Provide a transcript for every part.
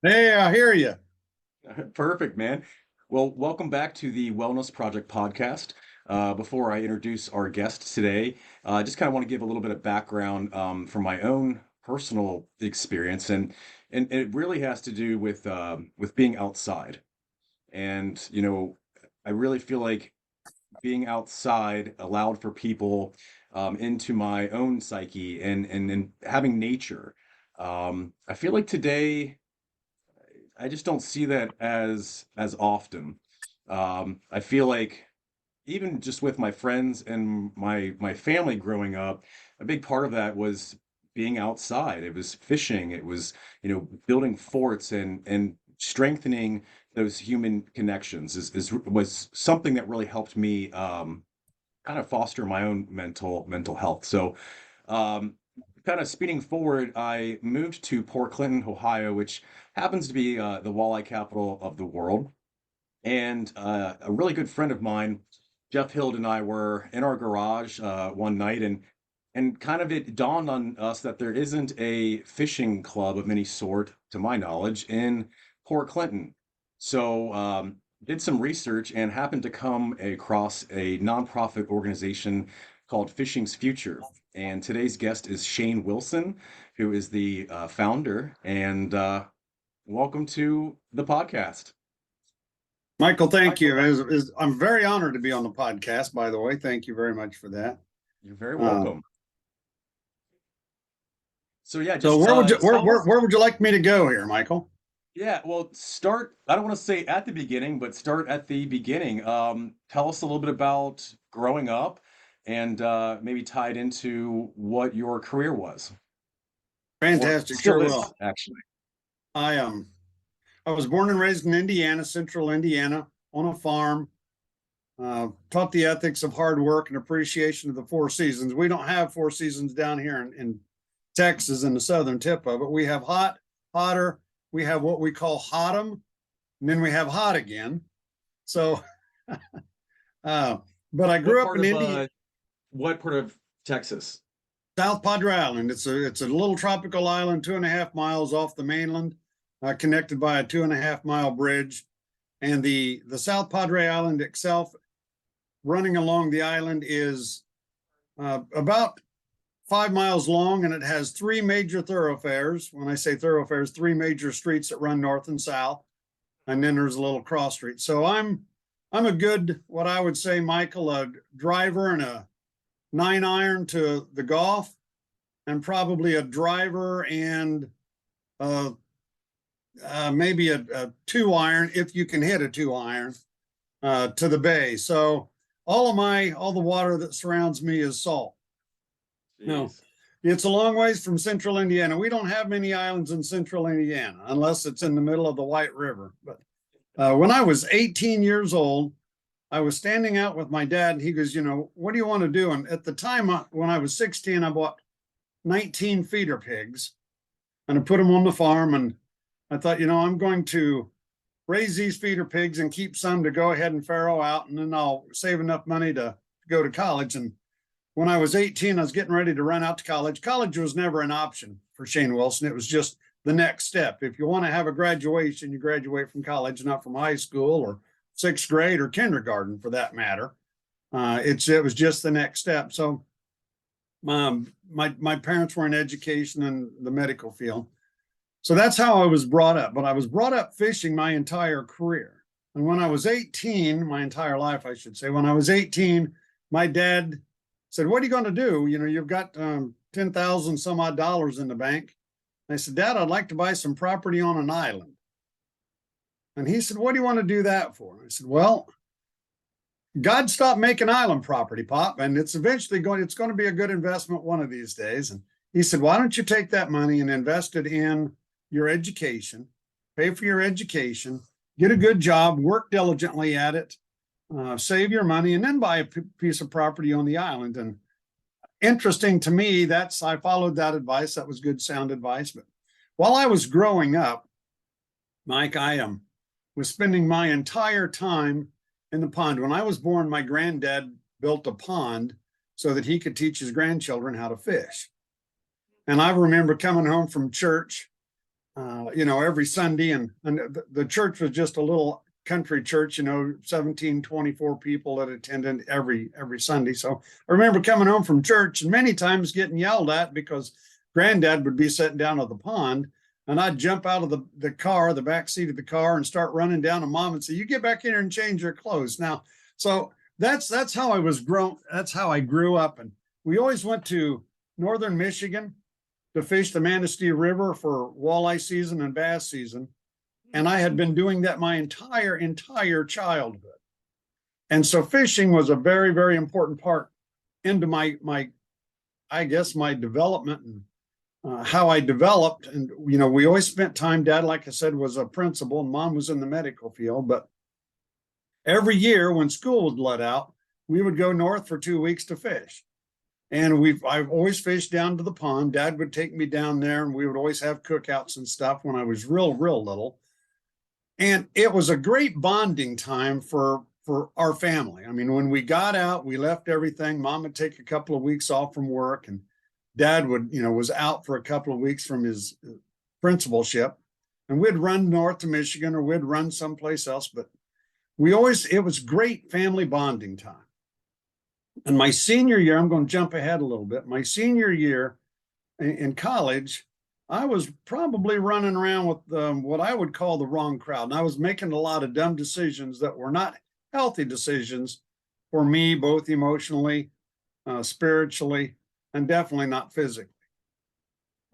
Hey, I hear you. Perfect, man. Well, welcome back to the Wellness Project podcast. Before I introduce our guest today, I just kind of want to give a little bit of background from my own personal experience, and it really has to do with being outside. And I really feel like being outside allowed for people into my own psyche and having nature. I feel like today. I just don't see that as often. I feel like even just with my friends and my family growing up, a big part of that was being outside. It was fishing. It was, building forts and strengthening those human connections is was something that really helped me kind of foster my own mental health. So, um, kind of speeding forward, I moved to Port Clinton, Ohio, which happens to be the walleye capital of the world. And a really good friend of mine, Jeff Hild, and I were in our garage one night, and kind of it dawned on us that there isn't a fishing club of any sort, to my knowledge, in Port Clinton. So did some research and happened to come across a nonprofit organization called Fishing's Future. And today's guest is Shane Wilson, who is the founder. And welcome to the podcast. Michael, thank you. I'm very honored to be on the podcast, by the way. Thank you very much for that. You're very Uh, welcome. So yeah, so just where would you tell us. where would you like me to go here, Michael? Yeah, well, start. I don't want to say at the beginning, but start at the beginning. Tell us a little bit about growing up, and maybe tied into what your career was, or Fantastic, still sure is, will. actually. I I was born and raised in Indiana, central Indiana, on a farm. Taught the ethics of hard work and appreciation of the four seasons. We don't have four seasons down here in Texas in the southern tip of it. We have hot, hotter. We have what we call hotum, and then we have hot again. So, uh, but I What grew up part in of India, what part of Texas? South Padre Island. It's a little tropical island, 2.5 miles off the mainland, connected by a 2.5 mile bridge. And the South Padre Island itself, running along the island, is about 5 miles long, and it has three major thoroughfares. When I say thoroughfares, three major streets that run north and south, and then there's a little cross street. So I'm a good, what I would say, Michael, a driver and a 9 iron to the golf, and probably a driver and uh, maybe a 2 iron, if you can hit a 2 iron, to the bay. So all the water that surrounds me is salt. No, Jeez. it's a long ways from central Indiana. We don't have many islands in central Indiana unless it's in the middle of the White River. But when I was 18 years old, I was standing out with my dad, and he goes, what do you want to do? And at the time, when I was 16, I bought 19 feeder pigs and I put them on the farm. And I thought, I'm going to raise these feeder pigs and keep some to go ahead and farrow out, and then I'll save enough money to go to college. And when I was 18, I was getting ready to run out to college. College was never an option for Shane Wilson. It was just the next step. If you want to have a graduation, you graduate from college, not from high school or sixth grade or kindergarten for that matter. It was just the next step. So my parents were in education and the medical field. So that's how I was brought up. But I was brought up fishing my entire career. And when I was 18, my entire life, I should say, when I was 18, my dad said, what are you going to do? You've got 10,000 some odd dollars in the bank. And I said, Dad, I'd like to buy some property on an island. And he said, what do you want to do that for? I said, well, God stopped making island property, Pop, and it's going to be a good investment one of these days. And he said, why don't you take that money and invest it in your education, pay for your education, get a good job, work diligently at it, save your money, and then buy a piece of property on the island. And interesting to me, I followed that advice. That was good, sound advice. But while I was growing up, Mike, I was spending my entire time in the pond. When I was born, my granddad built a pond so that he could teach his grandchildren how to fish. And I remember coming home from church every Sunday, and the church was just a little country church, 1724 people that attended every Sunday. So I remember coming home from church and many times getting yelled at because granddad would be sitting down at the pond, and I'd jump out of the car, the back seat of the car, and start running down to mom and say, "You get back in here and change your clothes." Now, so that's how I was grown. That's how I grew up. And we always went to northern Michigan to fish the Manistee River for walleye season and bass season. And I had been doing that my entire childhood. And so fishing was a very, very important part into my I guess, my development and how I developed. And, we always spent time. Dad, like I said, was a principal, and mom was in the medical field. But every year when school would let out, we would go north for 2 weeks to fish. And I've always fished down to the pond. Dad would take me down there, and we would always have cookouts and stuff when I was real little. And it was a great bonding time for our family. I mean, when we got out, we left everything. Mom would take a couple of weeks off from work, and Dad was out for a couple of weeks from his principalship, and we'd run north to Michigan, or we'd run someplace else. But it was great family bonding time. And my senior year, I'm going to jump ahead a little bit. My senior year in college, I was probably running around with what I would call the wrong crowd. And I was making a lot of dumb decisions that were not healthy decisions for me, both emotionally, spiritually, and definitely not physically.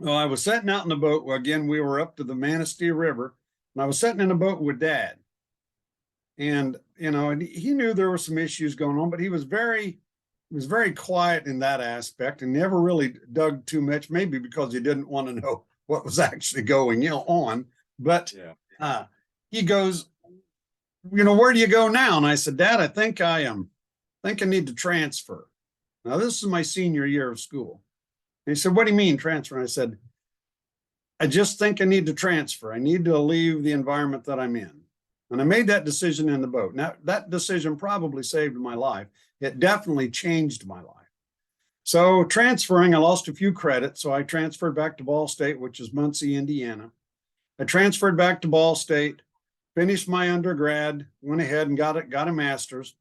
Well, I was sitting out in the boat. Well, again, we were up to the Manistee River, and I was sitting in a boat with Dad. And, and he knew there were some issues going on, but he was very quiet in that aspect and never really dug too much, maybe because he didn't want to know what was actually going on. But he goes, "Where do you go now?" And I said, "Dad, I think I need to transfer." Now, this is my senior year of school. And he said, "What do you mean transfer?" And I said, "I just think I need to transfer. I need to leave the environment that I'm in." And I made that decision in the boat. Now, that decision probably saved my life. It definitely changed my life. So transferring, I lost a few credits. So I transferred back to Ball State, which is Muncie, Indiana. I transferred back to Ball State, finished my undergrad, went ahead and got a master's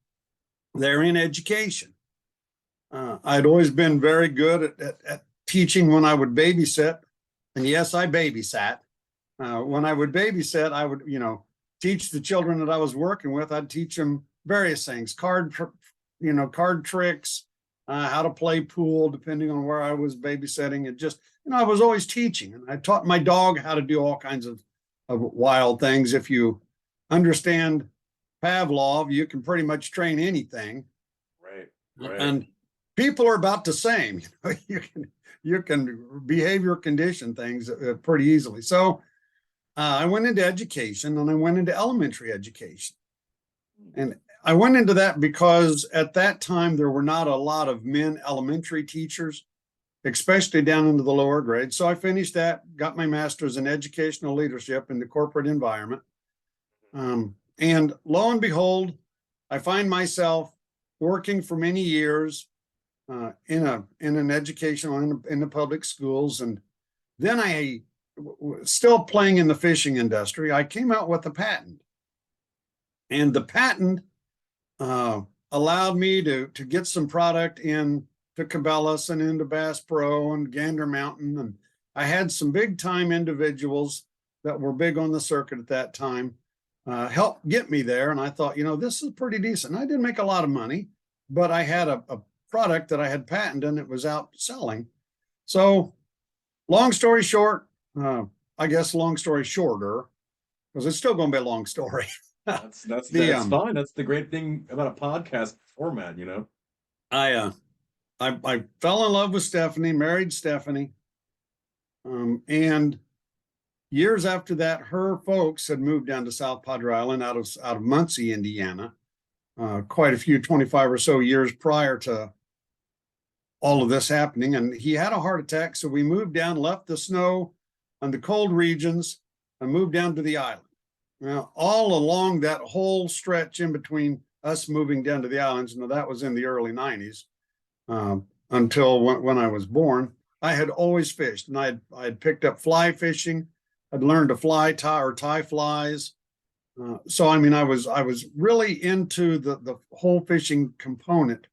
there in education. I'd always been very good at teaching when I would babysit. And yes, I babysat. When I would babysit, I would, teach the children that I was working with. I'd teach them various things, card tricks, how to play pool, depending on where I was babysitting. And just, I was always teaching. And I taught my dog how to do all kinds of wild things. If you understand Pavlov, you can pretty much train anything. Right. And people are about the same. You can behavior condition things pretty easily. So I went into education, and I went into elementary education. And I went into that because at that time, there were not a lot of men elementary teachers, especially down into the lower grades. So I finished that, got my master's in educational leadership in the corporate environment. And lo and behold, I find myself working for many years in an educational, in the public schools. And then I still playing in the fishing industry, I came out with a patent. And the patent allowed me to get some product in to Cabela's and into Bass Pro and Gander Mountain. And I had some big time individuals that were big on the circuit at that time help get me there. And I thought, this is pretty decent. And I didn't make a lot of money, but I had a product that I had patented and it was out selling. So long story short, I guess long story shorter, because it's still going to be a long story. That's fine. That's the great thing about a podcast format, I fell in love with Stephanie, married Stephanie. And years after that, her folks had moved down to South Padre Island out of Muncie, Indiana, quite a few, 25 or so years prior to all of this happening. And he had a heart attack. So we moved down, left the snow and the cold regions, and moved down to the island. Now, all along that whole stretch in between us moving down to the islands, that was in the early 90s, until when I was born, I had always fished. And I had picked up fly fishing. I'd learned to fly tie flies. So I mean, I was really into the whole fishing component,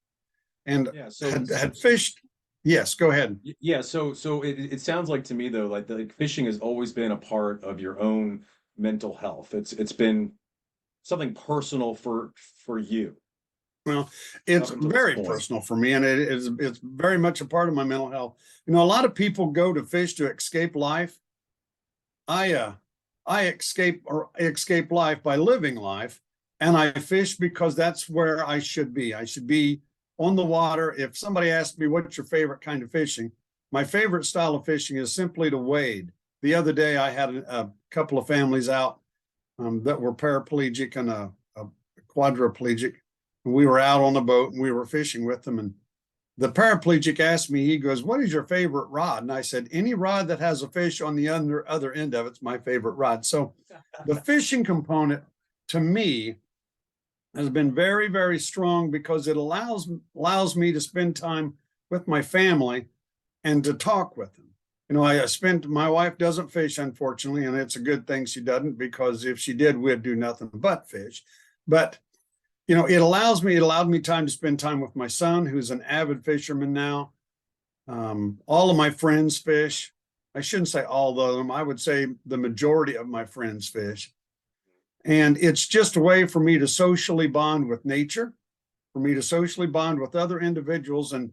and Yeah. had fished. Yes, go ahead. Yeah. So it sounds like to me though, like fishing has always been a part of your own mental health. It's been something personal for you Well, it's up until this very point. personal for me, and it's very much a part of my mental health. A lot of people go to fish to escape life. I escape life by living life, and I fish because that's where I should be. I should be on the water. If somebody asks me what's your favorite kind of fishing, my favorite style of fishing is simply to wade. The other day, I had a couple of families out that were paraplegic and a quadriplegic. We were out on the boat and we were fishing with them, and the paraplegic asked me, he goes, "What is your favorite rod?" And I said, "Any rod that has a fish on the other end of it's my favorite rod." So the fishing component to me has been very, very strong because it allows me to spend time with my family and to talk with them. My wife doesn't fish, unfortunately, and it's a good thing she doesn't, because if she did, we'd do nothing but fish. But it allowed me time to spend time with my son, who's an avid fisherman now. All of my friends fish. I shouldn't say all of them. I would say the majority of my friends fish. And it's just a way for me to socially bond with nature, for me to socially bond with other individuals. And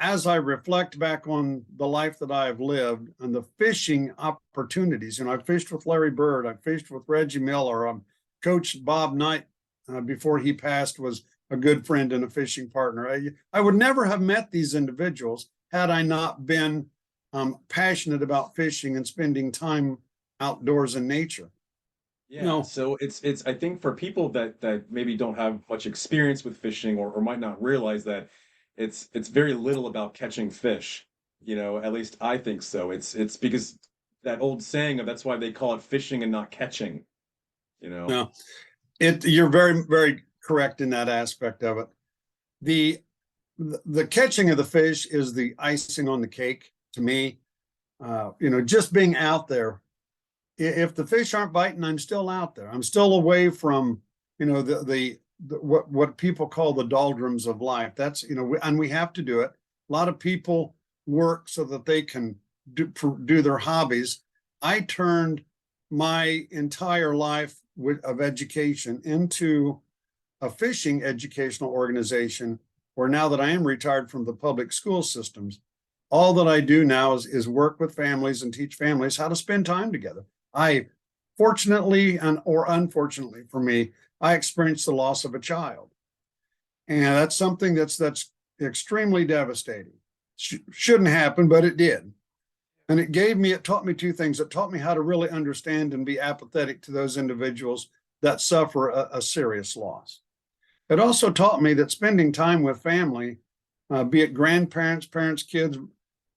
as I reflect back on the life that I have lived and the fishing opportunities, I've fished with Larry Bird, I've fished with Reggie Miller, coached Bob Knight before he passed, was a good friend and a fishing partner. I would never have met these individuals had I not been passionate about fishing and spending time outdoors in nature. Yeah, so it's I think for people that maybe don't have much experience with fishing or might not realize that it's very little about catching fish. At least I think so. It's because that old saying of that's why they call it fishing and not catching, you know. No, you're very, very correct in that aspect of it. The the catching of the fish is the icing on the cake to me. Just being out there. If the fish aren't biting, I'm still out there. I'm still away from, the what people call the doldrums of life. That's, and we have to do it. A lot of people work so that they can do their hobbies. I turned my entire life of education into a fishing educational organization, where now that I am retired from the public school systems, all that I do now is work with families and teach families how to spend time together. I, fortunately or unfortunately for me, I experienced the loss of a child, and that's something that's extremely devastating. Shouldn't happen, but it did. And it taught me two things. It taught me how to really understand and be apathetic to those individuals that suffer a serious loss. It also taught me that spending time with family, be it grandparents, parents, kids,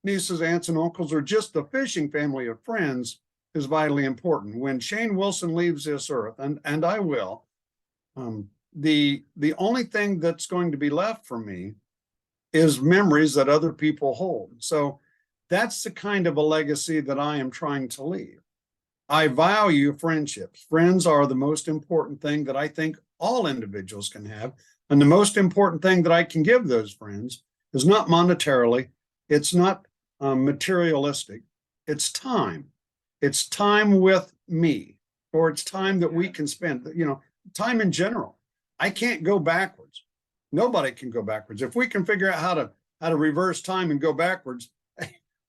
nieces, aunts, and uncles, or just the fishing family of friends, is vitally important. When Shane Wilson leaves this earth, and I will, the only thing that's going to be left for me is memories that other people hold. So that's the kind of a legacy that I am trying to leave. I value friendships. Friends are the most important thing that I think all individuals can have. And the most important thing that I can give those friends is not monetarily, it's not materialistic, it's time. It's time with me, or it's time that we can spend, time in general. I can't go backwards. Nobody can go backwards. If we can figure out how to reverse time and go backwards,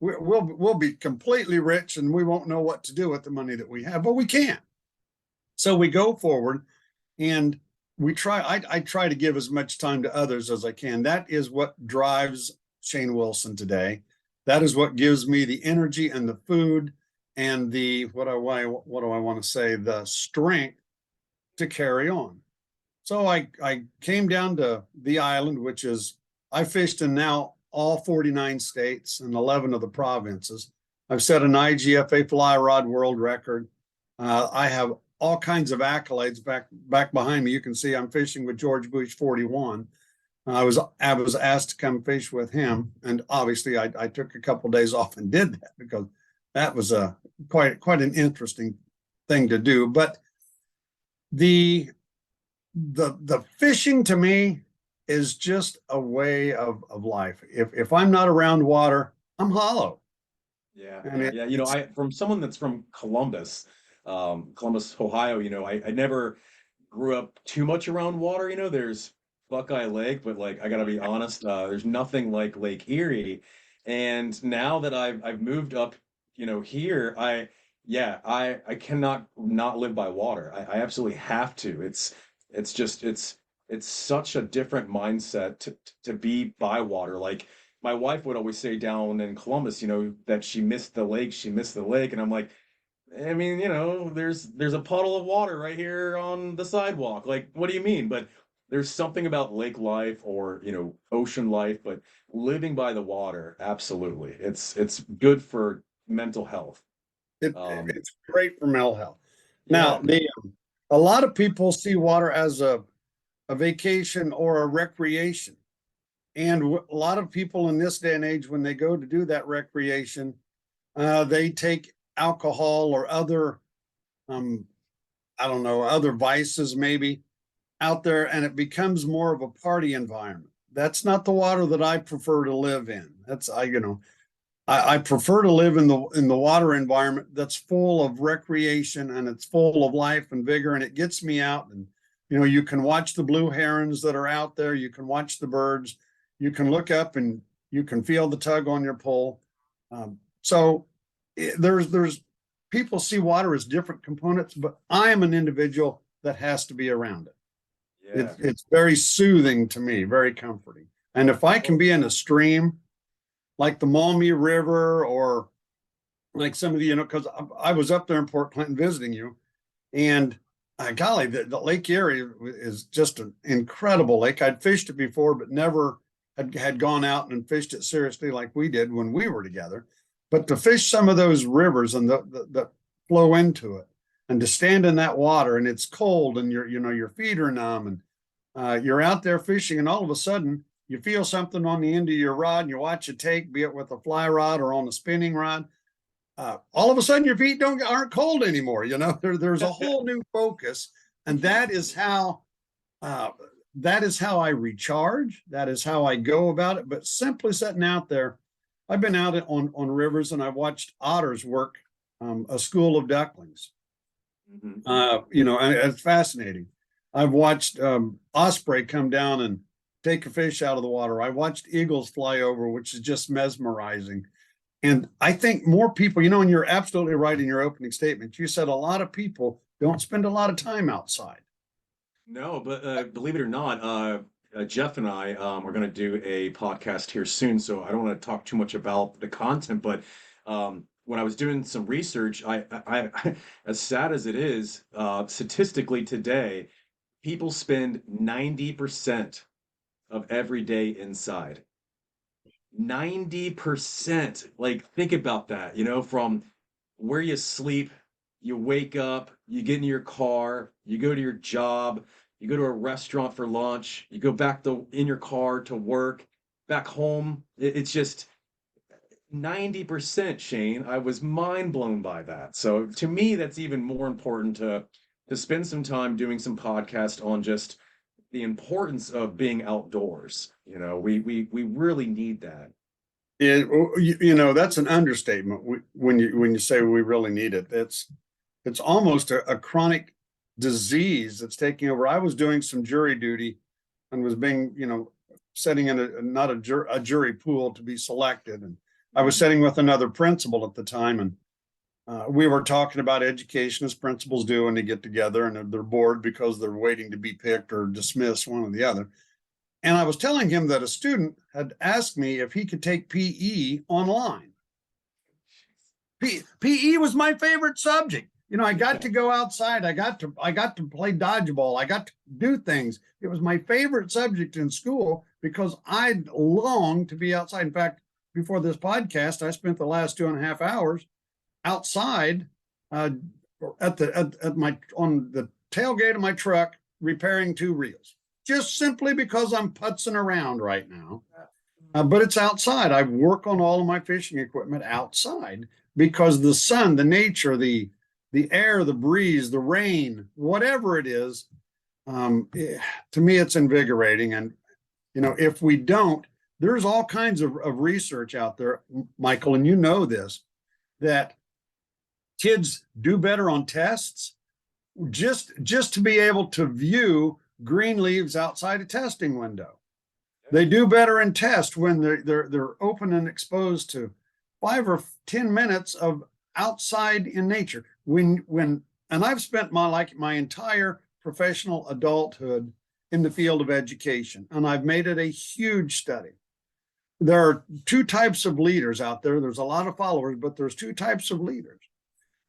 we'll be completely rich, and we won't know what to do with the money that we have, but we can. So we go forward, and we try. I try to give as much time to others as I can. That is what drives Shane Wilson today. That is what gives me the energy and the food and the what do I want to say, the strength to carry on. So I came down to the island, which is, I fished in now all 49 states and 11 of the provinces. I've set an IGFA fly rod world record. I have all kinds of accolades back behind me. You can see I'm fishing with George Bush 41. I was asked to come fish with him, and obviously I took a couple of days off and did that because that was a quite an interesting thing to do. But the fishing to me is just a way of life. If I'm not around water, I'm hollow. Yeah, And yeah. You know, I from someone that's from Columbus, Columbus, Ohio, you know, I never grew up too much around water. You know, there's Buckeye Lake, but like I gotta be honest, there's nothing like Lake Erie. And now that I've moved up, you know, here, I cannot not live by water. I absolutely have to. It's just it's such a different mindset to be by water. Like my wife would always say down in Columbus, you know, that she missed the lake, and I'm like, I mean, you know, there's a puddle of water right here on the sidewalk. Like, what do you mean? But there's something about lake life or, you know, ocean life, but living by the water, absolutely. It's good for mental health. it's great for mental health. Now, Yeah. a lot of people see water as a vacation or a recreation. And a lot of people in this day and age, when they go to do that recreation, they take alcohol or other, um, I don't know, other vices maybe out there, and it becomes more of a party environment. That's not the water that I prefer to live in. I prefer to live in the water environment that's full of recreation and it's full of life and vigor, and it gets me out. And you can watch the blue herons that are out there, you can watch the birds, you can look up and you can feel the tug on your pole. So there's people see water as different components, but I am an individual that has to be around it. Yeah. It's very soothing to me, very comforting. And if I can be in a stream like the Maumee River, or like some of the, because I was up there in Port Clinton visiting you, and golly, the Lake Erie is just an incredible lake. I'd fished it before, but never had gone out and fished it seriously like we did when we were together. But to fish some of those rivers and the flow into it, and to stand in that water, and it's cold, and your feet are numb, and you're out there fishing, and all of a sudden you feel something on the end of your rod, and you watch it take, be it with a fly rod or on a spinning rod. All of a sudden your feet aren't cold anymore. There's a whole new focus, and uh, that is how I recharge. That is how I go about it. But simply sitting out there, I've been out on rivers, and I've watched otters work a school of ducklings. Mhm. And it's fascinating. I've watched osprey come down and take a fish out of the water. I watched eagles fly over, which is just mesmerizing. And I think more people, and you're absolutely right in your opening statement. You said a lot of people don't spend a lot of time outside. No, but believe it or not, Jeff and I are going to do a podcast here soon, so I don't want to talk too much about the content. But when I was doing some research, as sad as it is, statistically today, people spend 90% of every day inside. 90%. Like, think about that, from where you sleep, you wake up, you get in your car, you go to your job, you go to a restaurant for lunch, you go back in your car to work, back home. It's just 90%, Shane. I was mind blown by that. So to me, that's even more important to spend some time doing some podcast on just the importance of being outdoors. We really need that. That's an understatement. When you say we really need it, it's almost a chronic disease that's taking over. I was doing some jury duty and was being, setting in not a jury pool to be selected. And I was sitting with another principal at the time, and we were talking about education as principals do when they get together and they're bored because they're waiting to be picked or dismissed, one or the other. And I was telling him that a student had asked me if he could take PE online. PE was my favorite subject. I got to go outside. I got to play dodgeball. I got to do things. It was my favorite subject in school because I longed to be outside. In fact, before this podcast, I spent the last 2.5 hours outside on the tailgate of my truck repairing 2 reels, just simply because I'm putzing around right now. But it's outside. I work on all of my fishing equipment outside because the sun, the nature, the air, the breeze, the rain, whatever it is, to me, it's invigorating. And, if we don't, there's all kinds of research out there, Michael, and you know this, that kids do better on tests just to be able to view green leaves outside a testing window. They do better in tests when they're open and exposed to 5 or 10 minutes of outside in nature. And I've spent my entire professional adulthood in the field of education, and I've made it a huge study. There are 2 types of leaders out there. There's a lot of followers, but there's 2 types of leaders.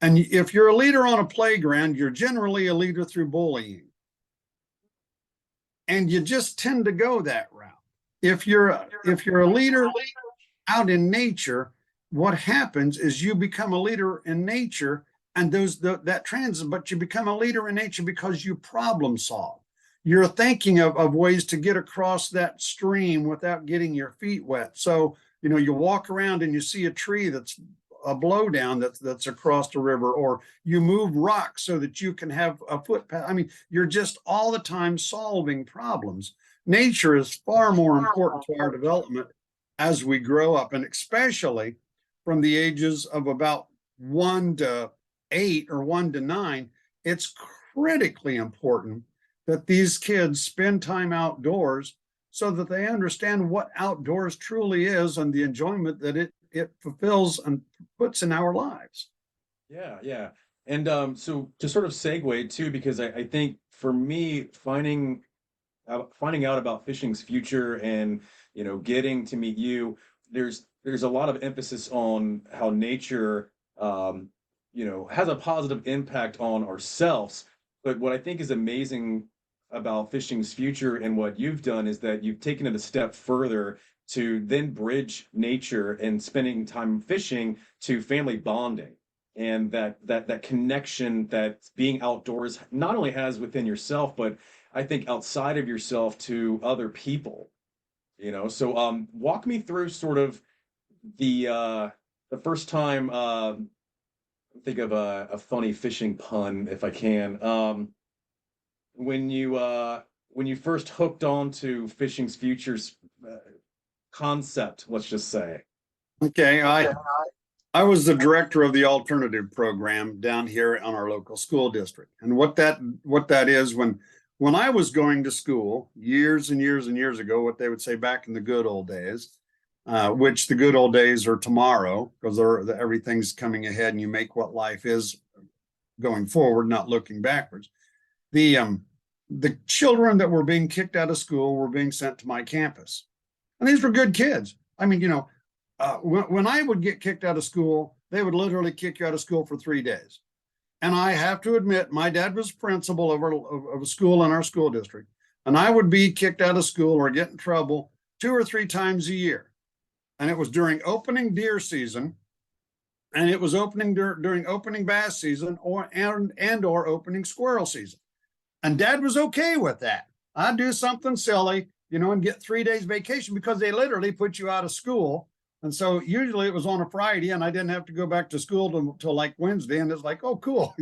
And if you're a leader on a playground, you're generally a leader through bullying. And you just tend to go that route. If you're a leader out in nature, what happens is you become a leader in nature, and that transit, but you become a leader in nature because you problem solve. You're thinking of ways to get across that stream without getting your feet wet. So, you walk around and you see a tree that's a blowdown that's across the river, or you move rocks so that you can have a footpath. I mean, you're just all the time solving problems. Nature is far more important to our development as we grow up, and especially from the ages of about 1 to 8 or 1 to 9, it's critically important that these kids spend time outdoors so that they understand what outdoors truly is and the enjoyment that it fulfills and puts in our lives. Yeah, yeah. And so to sort of segue too, because I think for me, finding out about fishing's future and, getting to meet you, there's a lot of emphasis on how nature, has a positive impact on ourselves. But what I think is amazing about fishing's future and what you've done is that you've taken it a step further to then bridge nature and spending time fishing to family bonding, and that connection that being outdoors not only has within yourself, but I think outside of yourself to other people. So walk me through sort of the first time. Think of a funny fishing pun if I can. When you first hooked on to fishing's futures concept, let's just say. Okay, I was the director of the alternative program down here on our local school district. And what that is, when I was going to school years and years and years ago, what they would say back in the good old days, which the good old days are tomorrow, because everything's coming ahead and you make what life is going forward, not looking backwards. The children that were being kicked out of school were being sent to my campus. And these were good kids. I mean, when I would get kicked out of school, they would literally kick you out of school for 3 days. And I have to admit, my dad was principal of a school in our school district. And I would be kicked out of school or get in trouble 2 or 3 times a year. And it was during opening deer season, and it was during opening bass season, or opening squirrel season. And Dad was okay with that. I'd do something silly, and get 3 days vacation, because they literally put you out of school. And so usually it was on a Friday, and I didn't have to go back to school till like Wednesday. And it's like, oh, cool.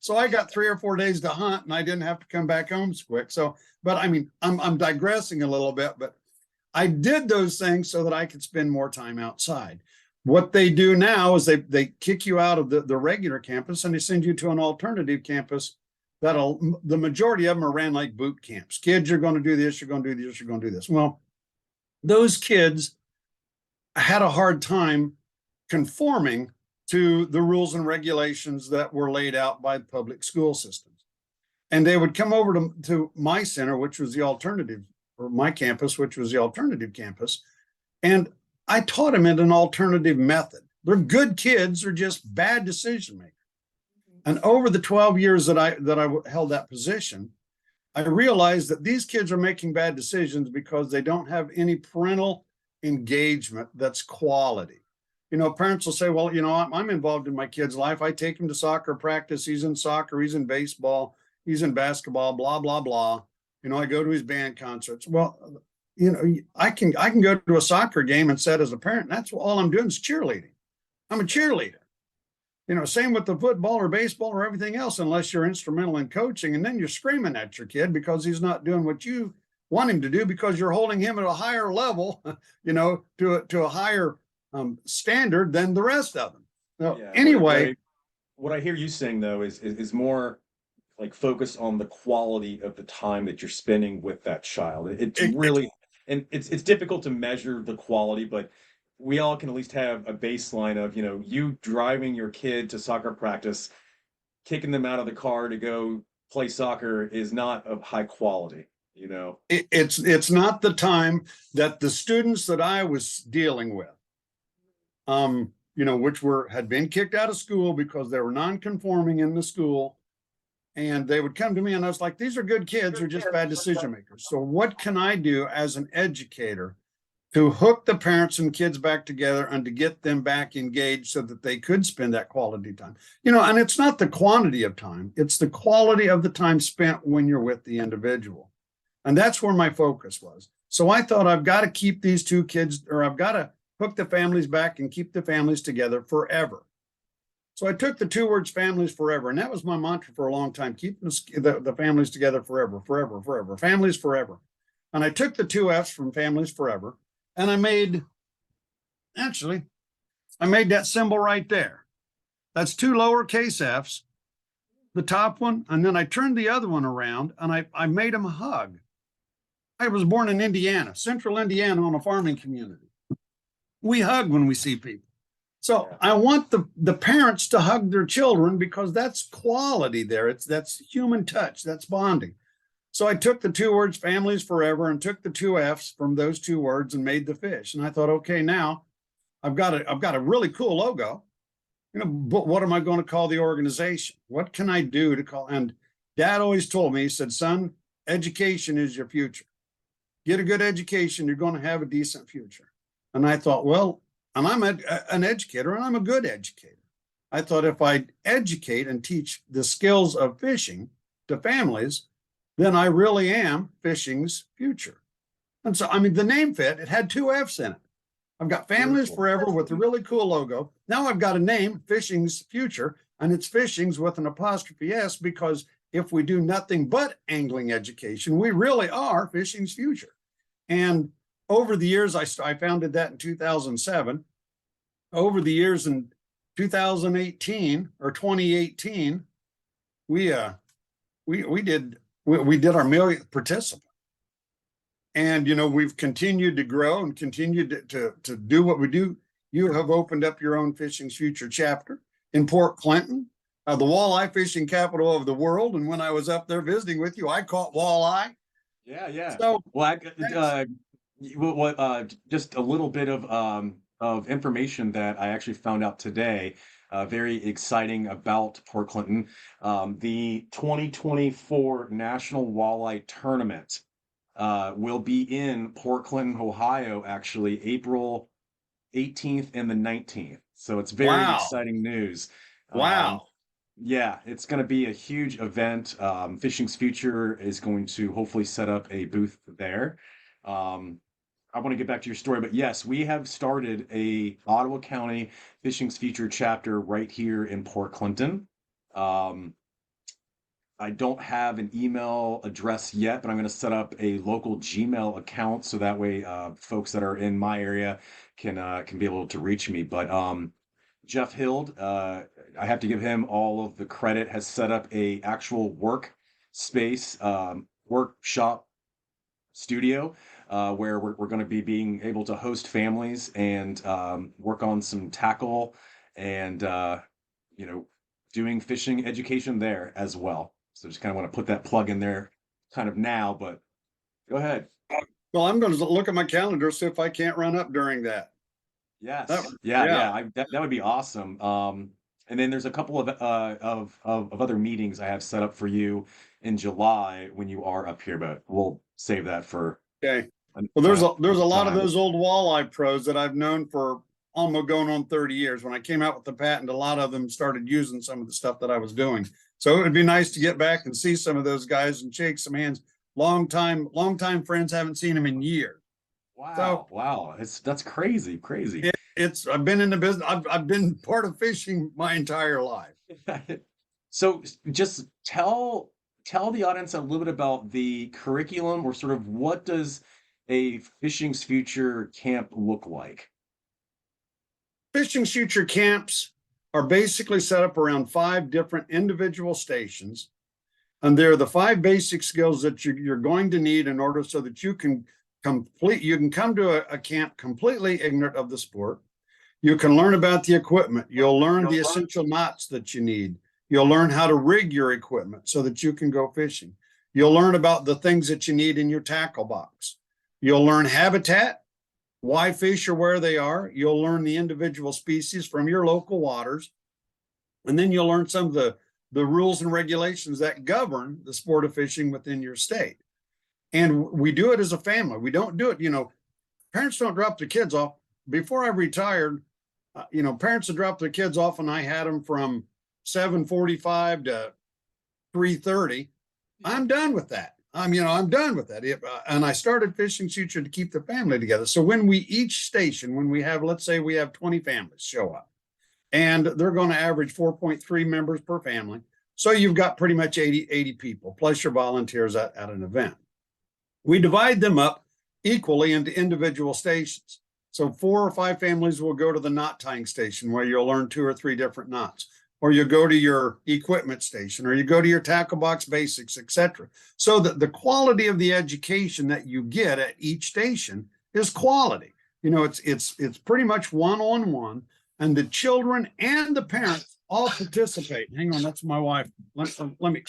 So I got 3 or 4 days to hunt, and I didn't have to come back home so quick. So, but I mean, I'm digressing a little bit, but I did those things so that I could spend more time outside. What they do now is they kick you out of the regular campus, and they send you to an alternative campus. The majority of them are ran like boot camps. Kids, you're going to do this, you're going to do this, you're going to do this. Well, those kids had a hard time conforming to the rules and regulations that were laid out by the public school systems. And they would come over to my center, which was the alternative, or my campus, which was the alternative campus. And I taught them in an alternative method. They're good kids, they're just bad decision makers. And over the 12 years that I held that position, I realized that these kids are making bad decisions because they don't have any parental engagement that's quality. Parents will say, well, I'm involved in my kid's life. I take him to soccer practice. He's in soccer, he's in baseball, he's in basketball, blah, blah, blah. I go to his band concerts. Well, I can go to a soccer game and sit as a parent. That's all I'm doing is cheerleading. I'm a cheerleader. same with the football or baseball or everything else, unless you're instrumental in coaching, and then you're screaming at your kid because he's not doing what you want him to do because you're holding him at a higher level, to a higher standard than the rest of them. So Yeah, anyway, what I hear you saying though is more like focus on the quality of the time that you're spending with that child. It's really, and it's difficult to measure the quality, but we all can at least have a baseline of, you driving your kid to soccer practice, kicking them out of the car to go play soccer is not of high quality, it's not the time that the students that I was dealing with, which had been kicked out of school because they were non-conforming in the school. And they would come to me and I was like, these are good kids, they're just bad decision makers. So what can I do as an educator to hook the parents and kids back together and to get them back engaged so that they could spend that quality time? And it's not the quantity of time, it's the quality of the time spent when you're with the individual. And that's where my focus was. So I thought, I've got to keep these two kids, or I've got to hook the families back and keep the families together forever. So I took the two words families forever, and that was my mantra for a long time, keeping the families together forever, forever, forever, families forever. And I took the two F's from families forever, and I made that symbol right there. That's two lowercase F's, the top one, and then I turned the other one around and I made them a hug. I was born in Indiana, central Indiana, on a farming community. We hug when we see people. So I want the parents to hug their children because that's quality there. That's human touch, that's bonding. So I took the two words families forever and took the two F's from those two words and made the fish. And I thought, okay, now I've got a really cool logo, but what am I going to call the organization? What can I do to call? And Dad always told me, he said, son, education is your future. Get a good education, you're going to have a decent future. And I thought, well, and I'm an educator and I'm a good educator. I thought if I educate and teach the skills of fishing to families, then I really am fishing's future. And so, the name fit, it had two F's in it. I've got families forever with a really cool logo. Now I've got a name, fishing's future, and it's fishing's with an apostrophe S, because if we do nothing but angling education, we really are fishing's future. And over the years, I founded that in 2007. Over the years in 2018 or 2018, we did our millionth participant. And, we've continued to grow and continued to do what we do. You have opened up your own Fishing's Future chapter in Port Clinton, the walleye fishing capital of the world. And when I was up there visiting with you, I caught walleye. Yeah. So, well, just a little bit of information that I actually found out today, very exciting about Port Clinton. The 2024 National Walleye Tournament will be in Port Clinton, Ohio, actually April 18th and the 19th. So it's very exciting news. Wow. Yeah, it's going to be a huge event. Fishing's Future is going to hopefully set up a booth there. I want to get back to your story, but yes, we have started a Ottawa County Fishing's Future chapter right here in Port Clinton. I don't have an email address yet, but I'm going to set up a local Gmail account so that way folks that are in my area can be able to reach me. But Jeff Hild, I have to give him all of the credit, has set up a actual work space, workshop studio where we're going to be being able to host families and work on some tackle and doing fishing education there as well. So just kind of want to put that plug in there kind of now, but go ahead. Well, I'm going to look at my calendar, see if I can't run up during that. Yes. Yeah. That would be awesome. And then there's a couple of other meetings I have set up for you in July when you are up here, but we'll save that for. Okay. Well, there's a lot of those old walleye pros that I've known for almost going on 30 years. When I came out with the patent, a lot of them started using some of the stuff that I was doing. So it would be nice to get back and see some of those guys and shake some hands. Long time friends, haven't seen them in years. Wow. Wow. That's crazy. I've been in the business. I've been part of fishing my entire life. So just tell the audience a little bit about the curriculum, or sort of what does a Fishing's Future camp look like? Fishing's Future camps are basically set up around 5 different individual stations. And they're the 5 basic skills that you're going to need in order so that you can come to a camp completely ignorant of the sport. You can learn about the equipment. You'll learn the essential knots that you need. You'll learn how to rig your equipment so that you can go fishing. You'll learn about the things that you need in your tackle box. You'll learn habitat, why fish are where they are. You'll learn the individual species from your local waters. And then you'll learn some of the rules and regulations that govern the sport of fishing within your state. And we do it as a family. We don't do it, parents don't drop their kids off. Before I retired, parents would drop their kids off and I had them from 7:45 to 3:30. I'm done with that. I'm done with that. And I started Fishing's Future to keep the family together. So when we have, let's say we have 20 families show up, and they're going to average 4.3 members per family. So you've got pretty much 80 people, plus your volunteers at an event. We divide them up equally into individual stations. So 4 or 5 families will go to the knot tying station where you'll learn 2 or 3 different knots, or you go to your equipment station, or you go to your tackle box basics, etc. So that the quality of the education that you get at each station is quality. It's pretty much one-on-one, and the children and the parents all participate. Hang on, that's my wife. Let me.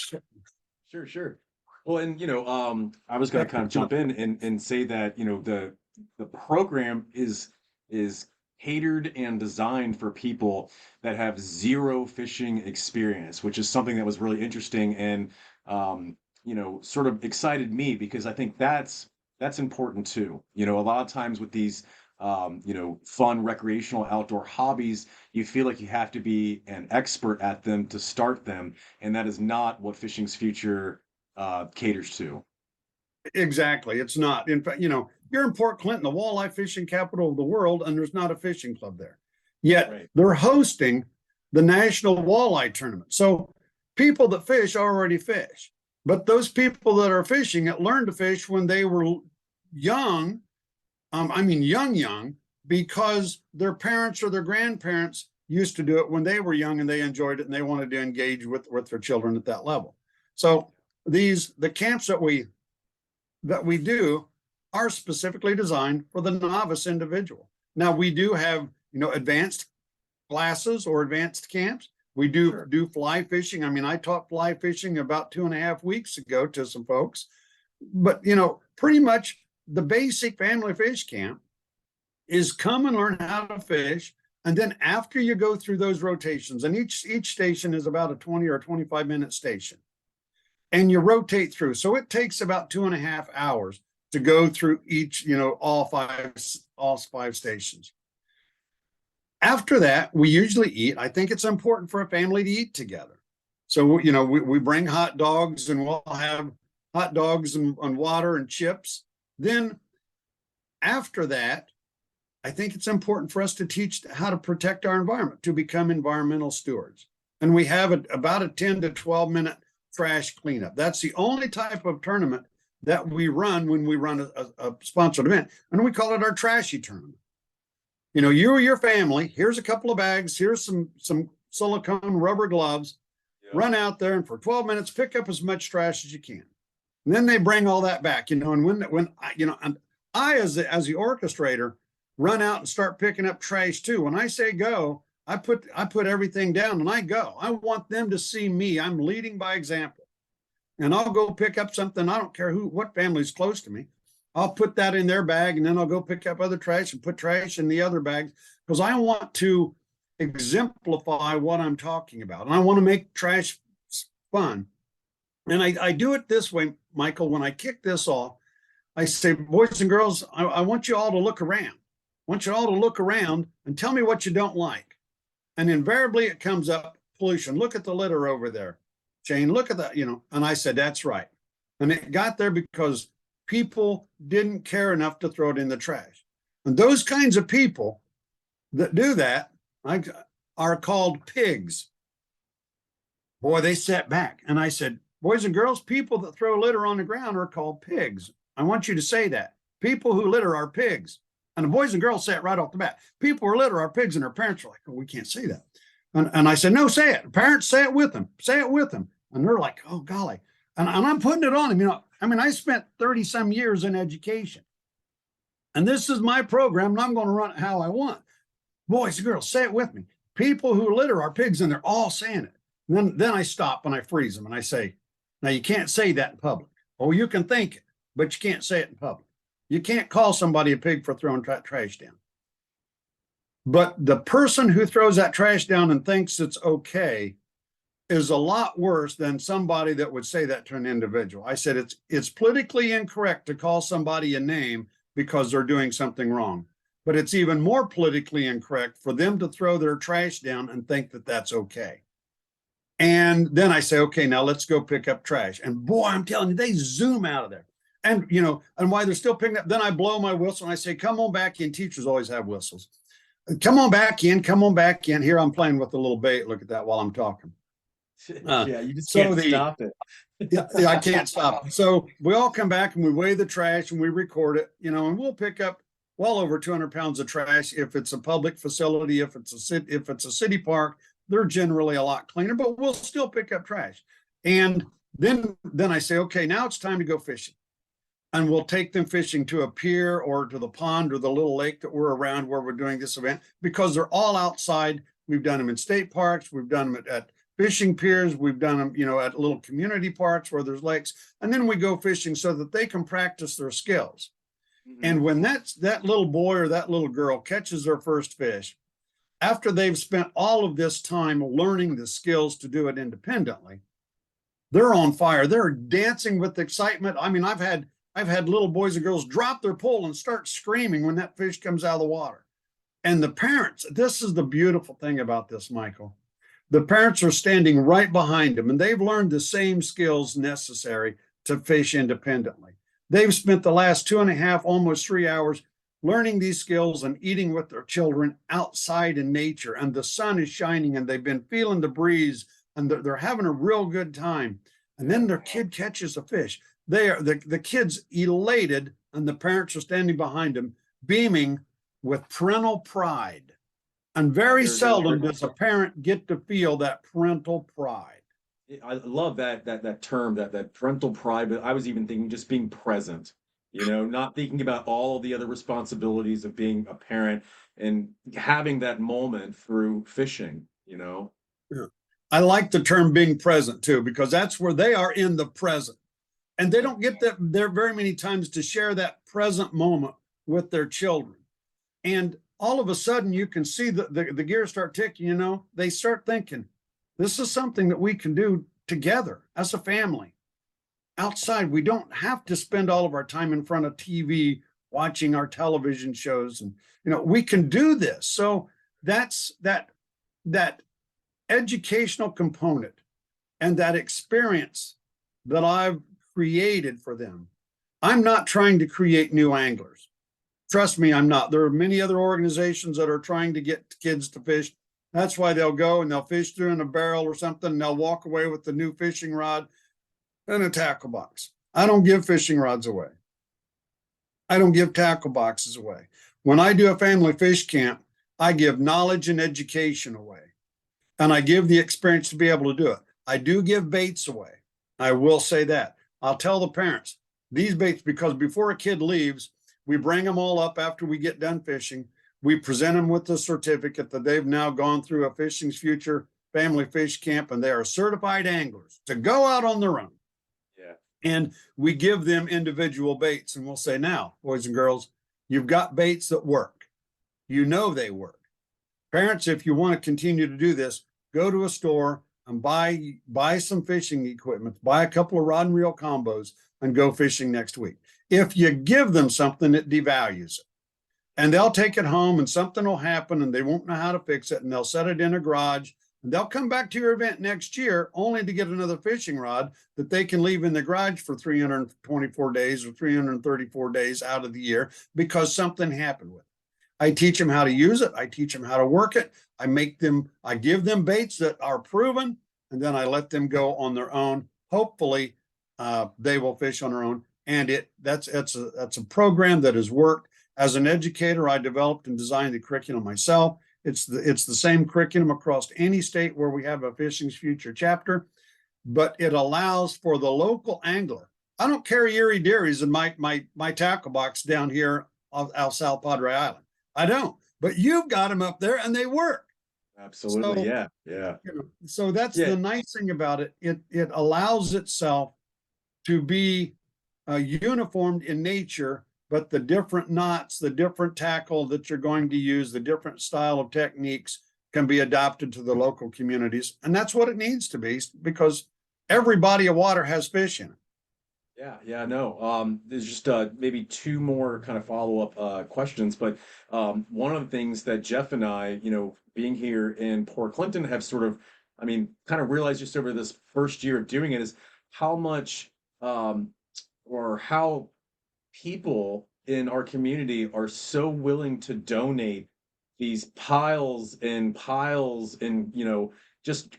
Sure. Well, and I was going to kind of jump in and say that the program is catered and designed for people that have zero fishing experience, which is something that was really interesting and sort of excited me, because I think that's important too. A lot of times with these fun recreational outdoor hobbies, you feel like you have to be an expert at them to start them, and that is not what Fishing's Future caters to. Exactly. It's not. In fact, you're in Port Clinton, the walleye fishing capital of the world, and there's not a fishing club there. Yet Right. They're hosting the National Walleye Tournament. So people that fish already fish. But those people that are fishing learned to fish when they were young, young, because their parents or their grandparents used to do it when they were young and they enjoyed it and they wanted to engage with their children at that level. So the camps that we do are specifically designed for the novice individual. Now we do have, advanced classes or advanced camps. We do fly fishing. I taught fly fishing about 2.5 weeks ago to some folks, but pretty much the basic family fish camp is come and learn how to fish. And then after you go through those rotations, and each station is about a 20 or 25 minute station, and you rotate through. So it takes about 2.5 hours to go through each, all five stations. After that, we usually eat. I think it's important for a family to eat together. So, we bring hot dogs, and we'll have hot dogs and water and chips. Then after that, I think it's important for us to teach how to protect our environment, to become environmental stewards. And we have about a 10 to 12 minute trash cleanup. That's the only type of tournament that we run when we run a sponsored event. And we call it our trashy tournament. You or your family, here's a couple of bags, here's some silicone rubber gloves, run out there and for 12 minutes, pick up as much trash as you can. And then they bring all that back, and when I, as the orchestrator, run out and start picking up trash too. When I say go, I put everything down and I go. I want them to see me. I'm leading by example. And I'll go pick up something. I don't care what family's close to me. I'll put that in their bag, and then I'll go pick up other trash and put trash in the other bags, because I want to exemplify what I'm talking about. And I want to make trash fun. And I do it this way, Michael. When I kick this off, I say, boys and girls, I want you all to look around. I want you all to look around and tell me what you don't like. And invariably it comes up, pollution. Look at the litter over there. Jane, look at that, and I said, that's right. And it got there because people didn't care enough to throw it in the trash. And those kinds of people that do that are called pigs. Boy, they sat back. And I said, boys and girls, people that throw litter on the ground are called pigs. I want you to say that. People who litter are pigs. And the boys and girls sat right off the bat. People who litter are pigs, and their parents are like, oh, we can't say that. And I said, no, say it. Parents, say it with them. Say it with them. And they're like, oh, golly. And I'm putting it on them. You know, I mean, I spent 30 some years in education. And this is my program, and I'm going to run it how I want. Boys and girls, say it with me. People who litter are pigs, and they're all saying it. And then I stop and I freeze them and I say, now you can't say that in public. Oh, you can think it, but you can't say it in public. You can't call somebody a pig for throwing trash down. But the person who throws that trash down and thinks it's okay is a lot worse than somebody that would say that to an individual. I said it's politically incorrect to call somebody a name because they're doing something wrong. But it's even more politically incorrect for them to throw their trash down and think that that's okay. And then I say, okay, now let's go pick up trash. And boy, I'm telling you, they zoom out of there. And, you know, and while they're still picking up, then I blow my whistle and I say, come on back in. Teachers always have whistles. Come on back in, come on back in. Here I'm playing with a little bait. Look at that while I'm talking. Yeah, you just can't stop it. Yeah, I can't stop it. So we all come back and we weigh the trash and we record it, you know, and we'll pick up well over 200 pounds of trash. If it's a public facility, if it's a city park, they're generally a lot cleaner, but we'll still pick up trash. And then I say, okay, now it's time to go fishing. And we'll take them fishing to a pier or to the pond or the little lake that we're around where we're doing this event, because they're all outside. We've done them in state parks. We've done them at fishing piers. We've done them, you know, at little community parks where there's lakes. And then we go fishing so that they can practice their skills. Mm-hmm. And when that little boy or that little girl catches their first fish, after they've spent all of this time learning the skills to do it independently, they're on fire. They're dancing with excitement. I mean, I've had little boys and girls drop their pole and start screaming when that fish comes out of the water. And the parents, this is the beautiful thing about this, Michael. The parents are standing right behind them, and they've learned the same skills necessary to fish independently. They've spent the last 2.5, almost 3 hours learning these skills and eating with their children outside in nature. And the sun is shining and they've been feeling the breeze and they're having a real good time. And then their kid catches a fish. The kid's elated and the parents are standing behind them, beaming with parental pride. And very seldom does a parent get to feel that parental pride. I love that term, that parental pride, but I was even thinking just being present. You know, not thinking about all of the other responsibilities of being a parent and having that moment through fishing, you know? Yeah. I like the term being present too, because that's where they are in the present. And they don't get that there very many times to share that present moment with their children. And all of a sudden you can see the gears start ticking, you know, they start thinking, this is something that we can do together as a family. Outside, we don't have to spend all of our time in front of TV watching our television shows, and you know we can do this. So that's that educational component and that experience that I've created for them. I'm not trying to create new anglers. Trust me, I'm not. There are many other organizations that are trying to get kids to fish. That's why they'll go and they'll fish through in a barrel or something, and they'll walk away with the new fishing rod and a tackle box. I don't give fishing rods away. I don't give tackle boxes away. When I do a family fish camp, I give knowledge and education away. And I give the experience to be able to do it. I do give baits away. I will say that. I'll tell the parents, these baits, because before a kid leaves, we bring them all up after we get done fishing. We present them with the certificate that they've now gone through a Fishing's Future family fish camp and they are certified anglers to go out on their own. And we give them individual baits and we'll say, now, boys and girls, you've got baits that work. You know they work. Parents, if you want to continue to do this, go to a store and buy some fishing equipment, buy a couple of rod and reel combos and go fishing next week. If you give them something, it devalues it. And they'll take it home and something will happen and they won't know how to fix it and they'll set it in a garage. And they'll come back to your event next year only to get another fishing rod that they can leave in the garage for 324 days or 334 days out of the year because something happened with it. I teach them how to use it. I teach them how to work it. I give them baits that are proven, and then I let them go on their own. Hopefully, they will fish on their own. And that's a program that has worked. As an educator, I developed and designed the curriculum myself. It's the same curriculum across any state where we have a Fishing's Future chapter, but it allows for the local angler. I don't carry Erie Dearies in my tackle box down here off South Padre Island. I don't, but you've got them up there and they work. Absolutely. So, Yeah. So that's Yeah. the nice thing about it. It allows itself to be uniformed in nature, but the different knots, the different tackle that you're going to use, the different style of techniques can be adapted to the local communities. And that's what it needs to be, because every body of water has fish in it. No. There's just maybe two more kind of follow-up questions, but one of the things that Jeff and I, being here in Port Clinton, have sort of, kind of realized just over this first year of doing it is how much or how people in our community are so willing to donate these piles and just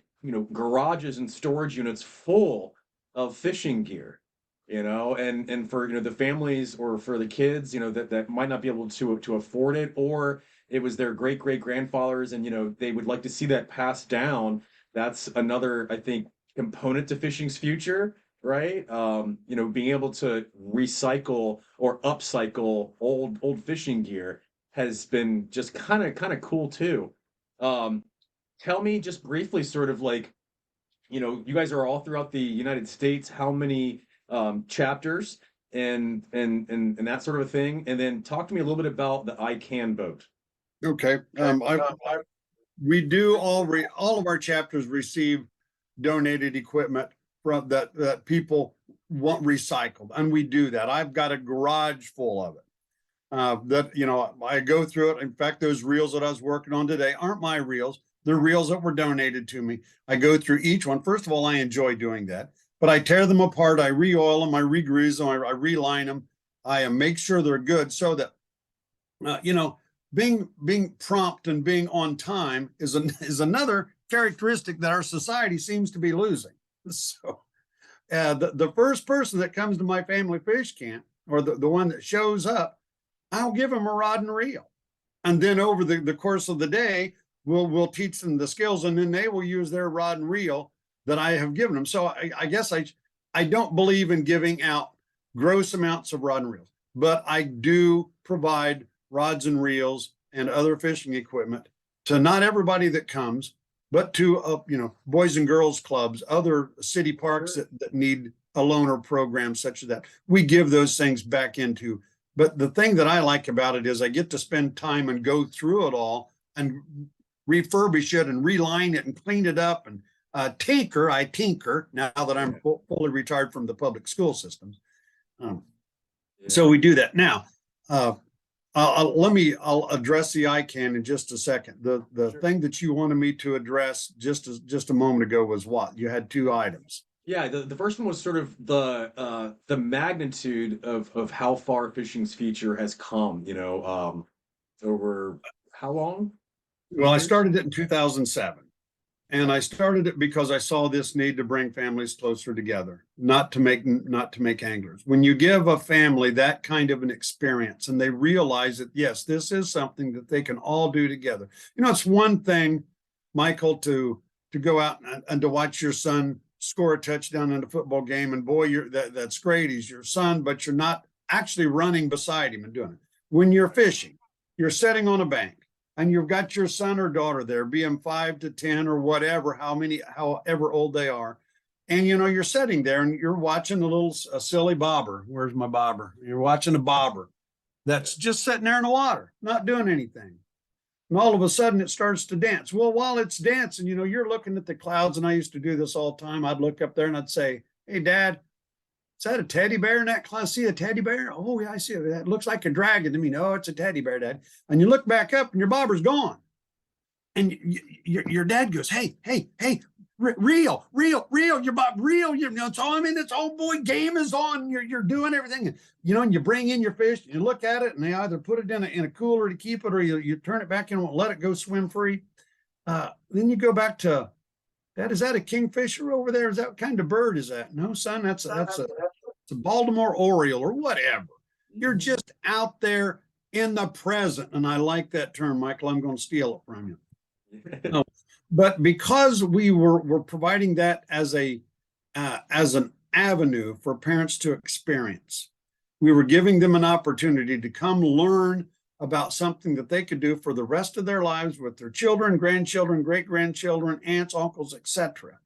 garages and storage units full of fishing gear, and for the families or for the kids that might not be able to afford it, or it was their great grandfathers and they would like to see that passed down. That's another, I think, component to Fishing's Future, right? Being able to recycle or upcycle old fishing gear has been just kind of cool too. Tell me just briefly, sort of like, you guys are all throughout the United States. How many chapters and that sort of a thing? And then talk to me a little bit about the I Can boat. Okay. We do all of our chapters receive donated equipment from that people want recycled, and we do that. I've got a garage full of it. I go through it. In fact, those reels that I was working on today aren't my reels. They're reels that were donated to me. I go through each one. First of all, I enjoy doing that, but I tear them apart. I re-oil them. I re-grease them. I reline them. I make sure they're good so that, being prompt and being on time is another characteristic that our society seems to be losing. So the first person that comes to my family fish camp, or the one that shows up, I'll give them a rod and reel. And then over the course of the day, we'll teach them the skills, and then they will use their rod and reel that I have given them. So I guess I don't believe in giving out gross amounts of rod and reels, but I do provide rods and reels and other fishing equipment to not everybody that comes, but to boys and girls clubs, other city parks that need a loaner program such as that. We give those things back into. But the thing that I like about it is I get to spend time and go through it all and refurbish it and reline it and clean it up and I tinker now that I'm fully retired from the public school systems. So we do that. Now, I'll address the I Can in just a second. The Sure. thing that you wanted me to address just a moment ago was what? You had two items. Yeah, the first one was sort of the magnitude of how far Fishing's Future has come, over how long? Well, I Years? started it in 2007. And I started it because I saw this need to bring families closer together, not to make anglers. When you give a family that kind of an experience and they realize that, yes, this is something that they can all do together. It's one thing, Michael, to go out and to watch your son score a touchdown in a football game, and boy, that's great. He's your son, but you're not actually running beside him and doing it. When you're fishing, you're sitting on a bank, and you've got your son or daughter there, being 5 to 10 or whatever, however old they are. And, you're sitting there and you're watching a silly bobber. Where's my bobber? You're watching a bobber that's just sitting there in the water, not doing anything. And all of a sudden it starts to dance. Well, while it's dancing, you're looking at the clouds. And I used to do this all the time. I'd look up there and I'd say, "Hey, Dad, is that a teddy bear in that cloud? See a teddy bear? Oh, yeah, I see it. That looks like a dragon to me." "No, it's a teddy bear, Dad." And you look back up and your bobber's gone. And your dad goes, hey, Real, you're about real, you know, so I mean, it's, oh boy, game is on, you're doing everything. And, you know, and you bring in your fish, you look at it and they either put it in a cooler to keep it, or you turn it back in and let it go swim free. Then you go back to, Dad, is that a kingfisher over there? Is that what kind of bird is that? No, son, it's a Baltimore Oriole or whatever. You're just out there in the present. And I like that term, Michael. I'm going to steal it from you. No, but because we're providing that as an avenue for parents to experience, we were giving them an opportunity to come learn about something that they could do for the rest of their lives with their children, grandchildren, great grandchildren, aunts, uncles, etc.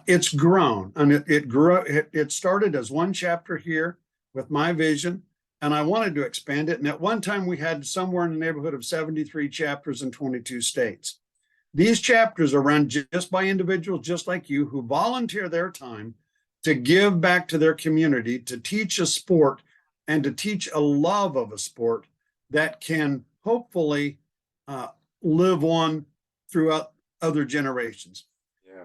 It's grown, and it grew. It started as one chapter here with my vision, and I wanted to expand it. And at one time, we had somewhere in the neighborhood of 73 chapters in 22 states. These chapters are run just by individuals just like you who volunteer their time to give back to their community, to teach a sport and to teach a love of a sport that can hopefully live on throughout other generations.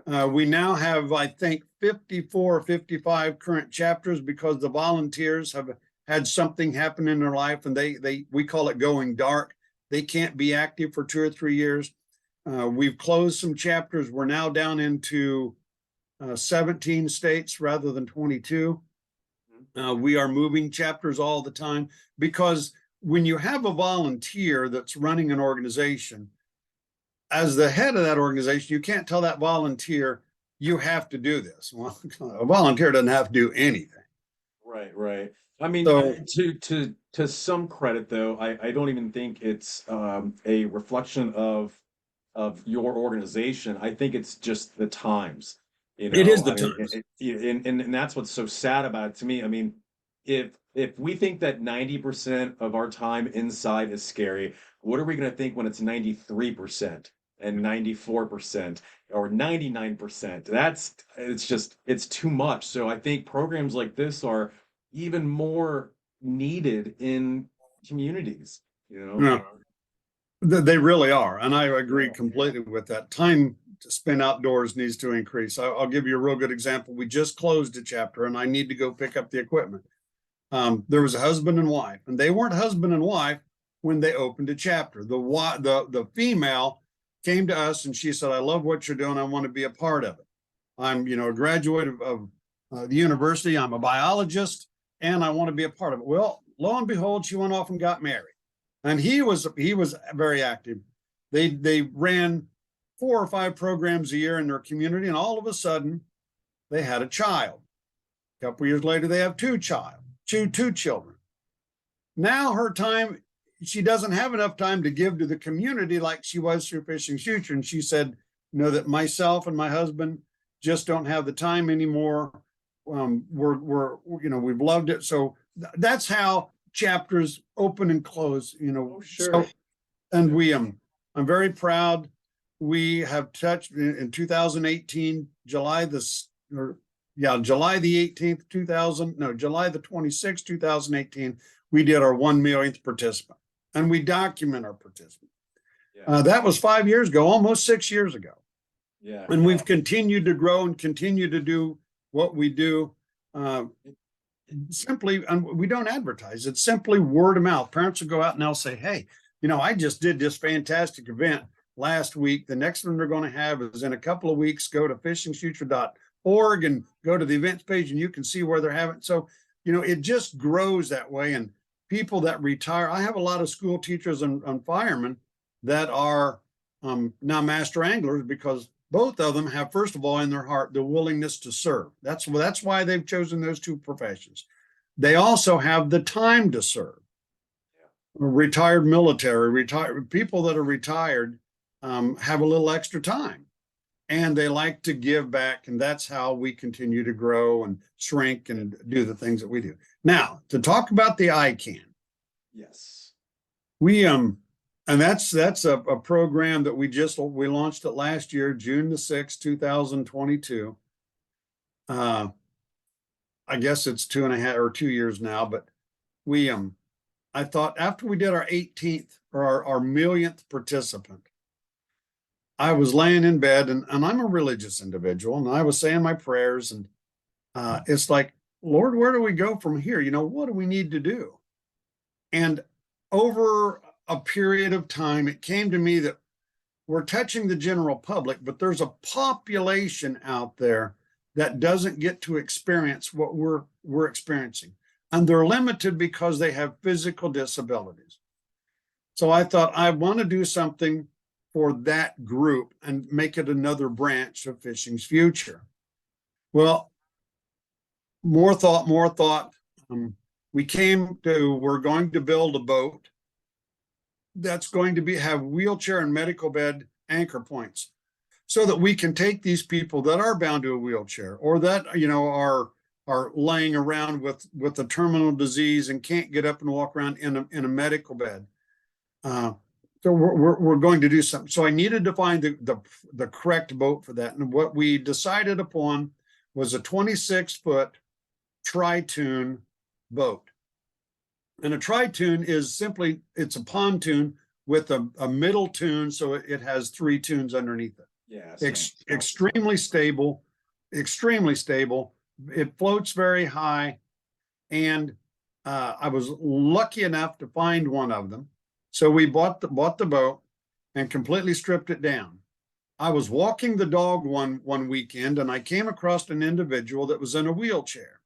Yeah. We now have, I think, 54 or 55 current chapters because the volunteers have had something happen in their life, and we call it going dark. They can't be active for 2 or 3 years. We've closed some chapters. We're now down into 17 states rather than 22. We are moving chapters all the time because when you have a volunteer that's running an organization, as the head of that organization, you can't tell that volunteer, you have to do this. Well, a volunteer doesn't have to do anything. Right. I mean, So- to some credit though, I don't even think it's a reflection of your organization. I think it's just the times. You know, It is the I mean, times. and that's what's so sad about it to me. I mean, if we think that 90% of our time inside is scary, what are we going to think when it's 93% and 94% or 99%? It's too much. So I think programs like this are even more needed in communities, you know? Yeah. They really are. And I agree Yeah. completely with that. Time to spend outdoors needs to increase. I'll give you a real good example. We just closed a chapter and I need to go pick up the equipment. There was a husband and wife, and they weren't husband and wife when they opened a chapter. The female came to us and she said, I love what you're doing. I want to be a part of it. I'm, a graduate of the university. I'm a biologist and I want to be a part of it. Well, lo and behold, she went off and got married. And he was very active. They ran 4 or 5 programs a year in their community, and all of a sudden they had a child. A couple of years later, they have two children. Now her time, she doesn't have enough time to give to the community like she was through Fishing Future. And she said, that myself and my husband just don't have the time anymore. We've loved it. So that's how chapters open and close, Oh, sure. So, and I'm very proud. We have touched in 2018, July the 18th, July the 26th, 2018, we did our 1 millionth participant, and we document our participant. Yeah. That was 5 years ago, almost 6 years ago. Yeah. And we've continued to grow and continue to do what we do. Simply, and we don't advertise. It's simply word of mouth. Parents will go out and they'll say, hey, I just did this fantastic event last week. The next one they're going to have is in a couple of weeks. Go to fishingfuture.org and go to the events page and you can see where they're having. So, it just grows that way. And people that retire, I have a lot of school teachers and firemen that are now master anglers because both of them have, first of all, in their heart, the willingness to serve. That's why they've chosen those 2 professions. They also have the time to serve. Yeah. Retired military, retired people that are retired have a little extra time and they like to give back. And that's how we continue to grow and shrink and do the things that we do. Now, to talk about the ICANN. Yes. And that's a program that we launched it last year, June the 6th, 2022. I guess it's 2.5 years now, but I thought after we did our 18th or our millionth participant, I was laying in bed, and I'm a religious individual, and I was saying my prayers, and it's like, Lord, where do we go from here? What do we need to do? And over a period of time, it came to me that we're touching the general public, but there's a population out there that doesn't get to experience what we're experiencing. And they're limited because they have physical disabilities. So I thought I want to do something for that group and make it another branch of fishing's future. Well, more thought. We're going to build a boat that's going to have wheelchair and medical bed anchor points so that we can take these people that are bound to a wheelchair or that, are laying around with a terminal disease and can't get up and walk around in a medical bed. So we're going to do something. So I needed to find the correct boat for that. And what we decided upon was a 26-foot tri-tune boat. And a tri-tune is simply, it's a pontoon with a middle tune, so it has 3 tunes underneath it. Yeah. Extremely stable, extremely stable. It floats very high. And I was lucky enough to find one of them. So we bought the boat and completely stripped it down. I was walking the dog one weekend, and I came across an individual that was in a wheelchair,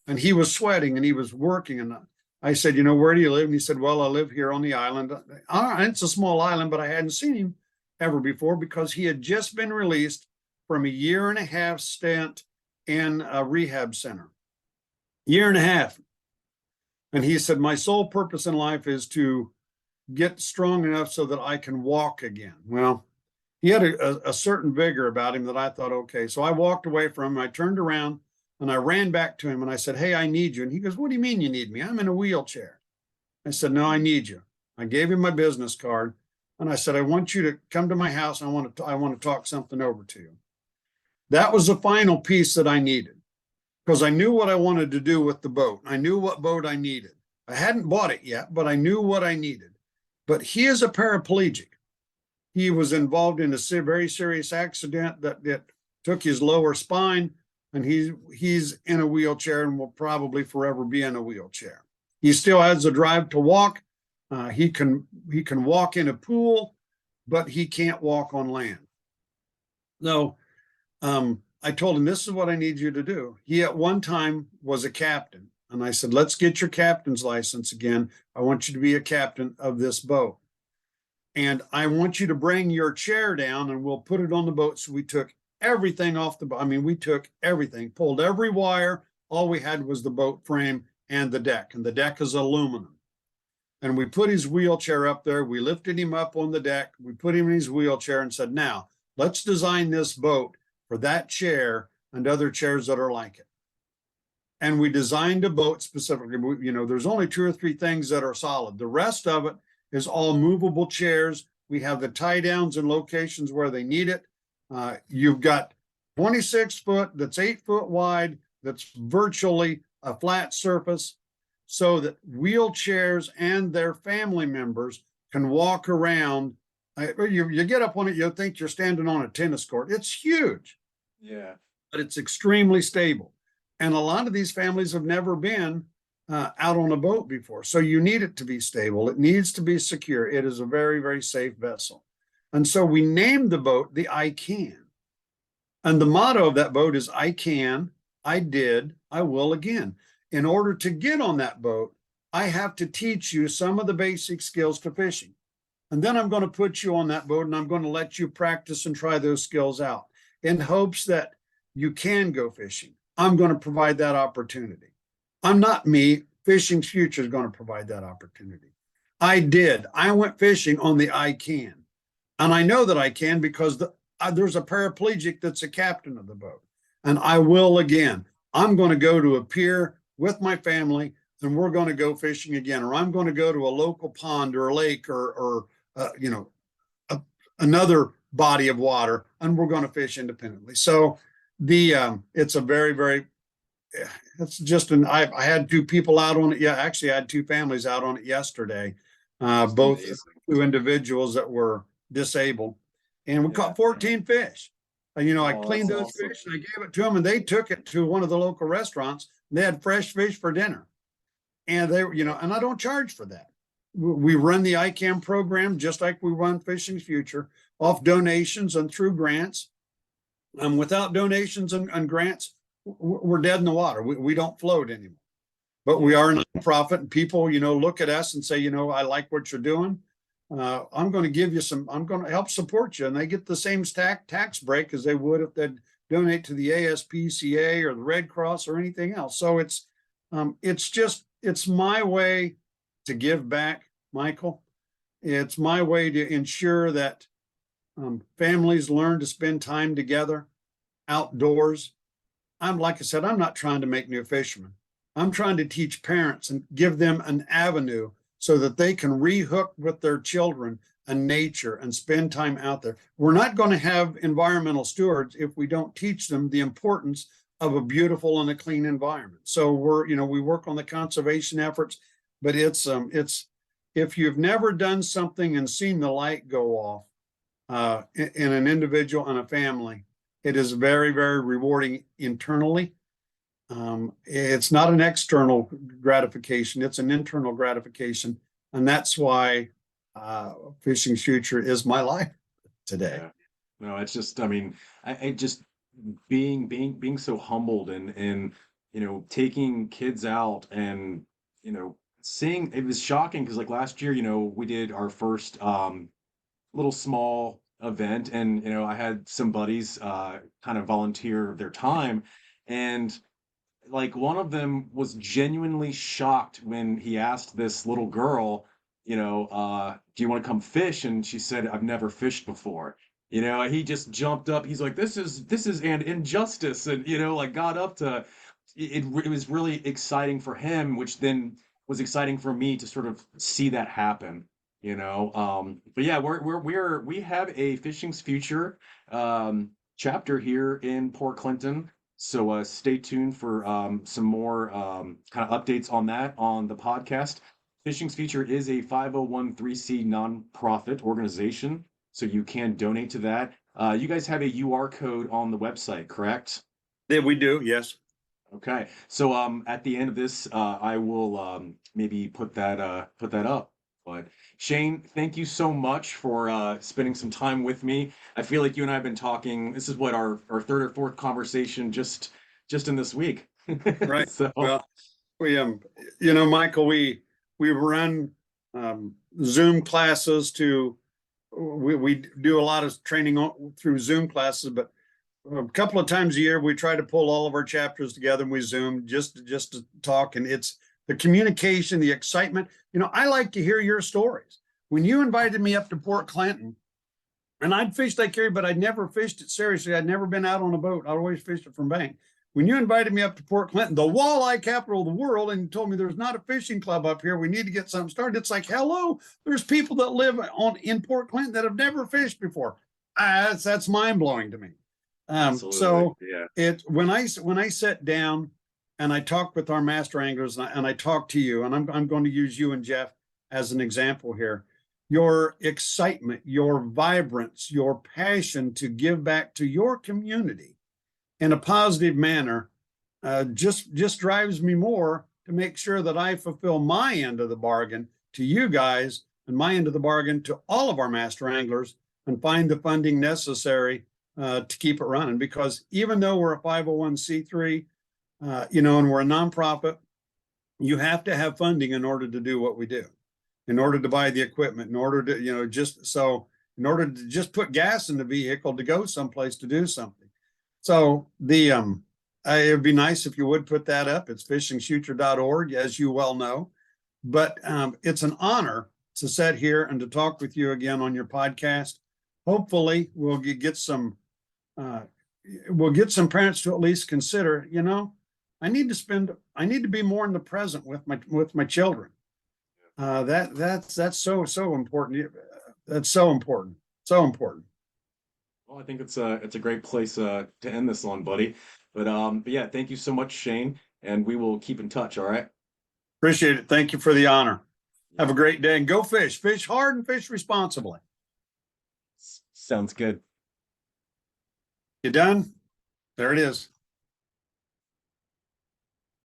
and he was sweating and he was working. And I said, where do you live? And he said, well, I live here on the island. It's a small island, but I hadn't seen him ever before because he had just been released from a 1.5-year stint in a rehab center. 1.5 years. And he said, my sole purpose in life is to get strong enough so that I can walk again. Well, he had a certain vigor about him that I thought, okay. So I walked away from him. I turned around and I ran back to him and I said, hey, I need you. And he goes, what do you mean you need me? I'm in a wheelchair. I said, no, I need you. I gave him my business card and I said, I want you to come to my house. I want to talk something over to you. That was the final piece that I needed because I knew what I wanted to do with the boat. I knew what boat I needed. I hadn't bought it yet, but I knew what I needed. But he is a paraplegic. He was involved in a very serious accident that took his lower spine, and he's in a wheelchair and will probably forever be in a wheelchair. He still has the drive to walk. He can walk in a pool, but he can't walk on land. So I told him, this is what I need you to do. He at one time was a captain. And I said, let's get your captain's license again. I want you to be a captain of this boat. And I want you to bring your chair down and we'll put it on the boat. So we took everything off the boat. I mean, we took everything, pulled every wire. All we had was the boat frame and the deck. And the deck is aluminum. And we put his wheelchair up there. We lifted him up on the deck. We put him in his wheelchair and said, now let's design this boat for that chair and other chairs that are like it. And we designed a boat specifically. There's only 2 or 3 things that are solid. The rest of it is all movable chairs. We have the tie downs in locations where they need it. You've got 26 foot, that's 8 foot wide, that's virtually a flat surface so that wheelchairs and their family members can walk around. You get up on it, you'll think you're standing on a tennis court. It's huge. Yeah. But it's extremely stable. And a lot of these families have never been out on a boat before. So you need it to be stable. It needs to be secure. It is a very, very safe vessel. And so we named the boat the I Can. And the motto of that boat is I can, I did, I will again. In order to get on that boat, I have to teach you some of the basic skills to fishing. And then I'm going to put you on that boat and I'm going to let you practice and try those skills out in hopes that you can go fishing. I'm going to provide that opportunity. I'm not me. Fishing's Future is going to provide that opportunity. I did. I went fishing on the I Can. And I know that I can because there's a paraplegic that's a captain of the boat. And I will again. I'm going to go to a pier with my family and we're going to go fishing again. Or I'm going to go to a local pond or a lake or another body of water and we're going to fish independently. So it's a very, very, it's just I had 2 people out on it. Yeah, actually I had 2 families out on it yesterday. Both 2 individuals that were disabled. and we Yeah. caught 14 fish. And, you know, I Oh, cleaned that's those awesome. fish and I gave it to them, and they took it to one of the local restaurants. They had fresh fish for dinner. And they, you know, and I don't charge for that. We run the ICAM program just like we run Fishing's Future, off donations and through grants. Without donations and grants, we're dead in the water. We don't float anymore. But we are a nonprofit, and people, you know, look at us and say, you know, I like what you're doing. I'm going to give you some, I'm going to help support you. And they get the same tax break as they would if they'd donate to the ASPCA or the Red Cross or anything else. So it's my way to give back, Michael. It's my way to ensure that families learn to spend time together outdoors. Like I said, I'm not trying to make new fishermen. I'm trying to teach parents and give them an avenue so that they can rehook with their children and nature and spend time out there. We're not going to have environmental stewards if we don't teach them the importance of a beautiful and a clean environment. So we work on the conservation efforts, but it's if you've never done something and seen the light go off in an individual and a family, it is very, very rewarding internally. It's not an external gratification, it's an internal gratification. And that's why Fishing's Future is my life today. Yeah. No, it's just, I mean, I just being so humbled and you know, taking kids out and, you know, seeing, it was shocking because like last year, you know, we did our first little small event, and you know, I had some buddies kind of volunteer their time, and like one of them was genuinely shocked when he asked this little girl, you know, do you want to come fish? And she said, I've never fished before. You know, he just jumped up. He's like, this is an injustice, and you know, like got up to it was really exciting for him, which then was exciting for me to sort of see that happen, you know. But yeah, we have a Fishing's Future chapter here in Port Clinton. So stay tuned for some more kind of updates on that on the podcast. Fishing's Future is a 501(c) nonprofit organization, so you can donate to that. You guys have a UR code on the website, correct? Yeah, we do, yes. Okay. So at the end of this, I will maybe put that up. But Shane, thank you so much for spending some time with me. I feel like you and I have been talking. This is what our third or fourth conversation just in this week. Right. So Well, we Michael, we run Zoom classes we do a lot of training through Zoom classes, but a couple of times a year we try to pull all of our chapters together and we Zoom just to talk. And it's the communication, the excitement. You know, I like to hear your stories. When you invited me up to Port Clinton, and I'd fished Lake Erie, but I'd never fished it seriously. I'd never been out on a boat. I always fished it from bank. When you invited me up to Port Clinton, the walleye capital of the world, and you told me there's not a fishing club up here, we need to get something started. It's like, hello, there's people that live in Port Clinton that have never fished before. That's mind blowing to me. So yeah. when I sit down and I talk with our master anglers and I talk to you, and I'm going to use you and Jeff as an example here. Your excitement, your vibrance, your passion to give back to your community in a positive manner just drives me more to make sure that I fulfill my end of the bargain to you guys and my end of the bargain to all of our master anglers, and find the funding necessary to keep it running. Because even though we're a 501(c)(3), and we're a nonprofit, you have to have funding in order to do what we do, in order to buy the equipment, in order to, in order to just put gas in the vehicle to go someplace to do something. So it'd be nice if you would put that up. It's fishingsfuture.org, as you well know. But it's an honor to sit here and to talk with you again on your podcast. Hopefully, we'll get some parents to at least consider. I need to be more in the present with my children. That's so important. That's so important. So important. Well, I think it's a great place to end this on, buddy. But yeah, thank you so much, Shane, and we will keep in touch. All right. Appreciate it. Thank you for the honor. Have a great day and go fish. Fish hard and fish responsibly. Sounds good. You done? There it is.